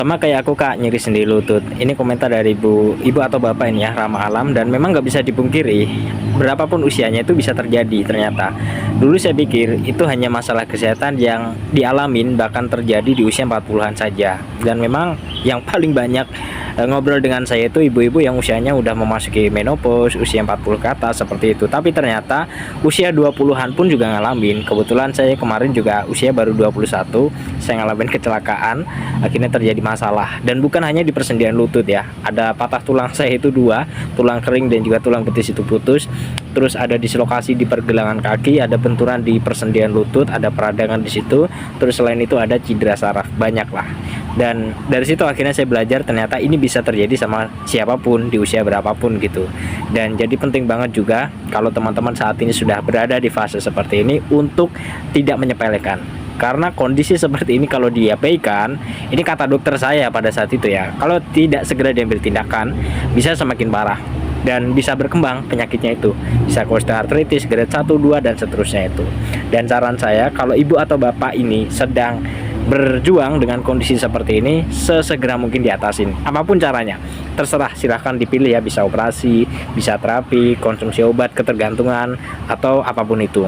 Sama kayak aku kak, nyeri sendi lutut. Ini komentar dari ibu atau bapak ini ya, ramah alam, dan memang nggak bisa dipungkiri. Berapapun usianya itu bisa terjadi ternyata. Dulu saya pikir itu hanya masalah kesehatan yang dialamin bahkan terjadi di usia 40-an saja. Dan memang yang paling banyak ngobrol dengan saya itu ibu-ibu yang usianya udah memasuki menopause, usia 40 ke atas seperti itu. Tapi ternyata usia 20-an pun juga ngalamin. Kebetulan saya kemarin juga usia baru 21, saya ngalamin kecelakaan, akhirnya terjadi masalah. Dan bukan hanya di persendian lutut ya, ada patah tulang saya itu dua, tulang kering dan juga tulang betis itu putus. Terus ada dislokasi di pergelangan kaki, ada benturan di persendian lutut, ada peradangan di situ. Terus selain itu ada cedera saraf, banyak lah. Dan dari situ akhirnya saya belajar ternyata ini bisa terjadi sama siapapun di usia berapapun gitu. Dan jadi penting banget juga kalau teman-teman saat ini sudah berada di fase seperti ini untuk tidak menyepelekan. Karena kondisi seperti ini kalau diabaikan, ini kata dokter saya pada saat itu ya, kalau tidak segera diambil tindakan bisa semakin parah dan bisa berkembang penyakitnya itu, bisa osteoartritis grade 1, 2 dan seterusnya itu. Dan saran saya kalau ibu atau bapak ini sedang berjuang dengan kondisi seperti ini, sesegera mungkin diatasin apapun caranya, terserah, silahkan dipilih ya, bisa operasi, bisa terapi, konsumsi obat ketergantungan atau apapun itu.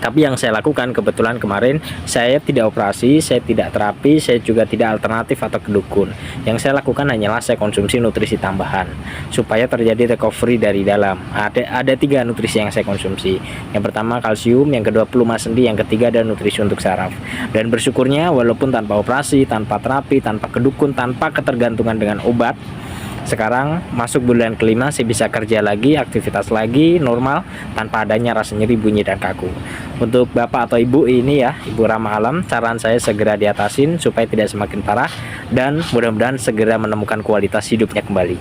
Tapi yang saya lakukan kebetulan kemarin, saya tidak operasi, saya tidak terapi, saya juga tidak alternatif atau kedukun. Yang saya lakukan hanyalah saya konsumsi nutrisi tambahan supaya terjadi recovery dari dalam. Ada 3 nutrisi yang saya konsumsi. Yang pertama kalsium, yang kedua pelumas sendi, yang ketiga ada nutrisi untuk saraf. Dan bersyukurnya walaupun tanpa operasi, tanpa terapi, tanpa kedukun, tanpa ketergantungan dengan obat, sekarang masuk bulan kelima saya bisa kerja lagi, aktivitas lagi normal tanpa adanya rasa nyeri, bunyi dan kaku. Untuk bapak atau ibu ini ya, ibu ramah alam, saran saya segera diatasin supaya tidak semakin parah dan mudah-mudahan segera menemukan kualitas hidupnya kembali.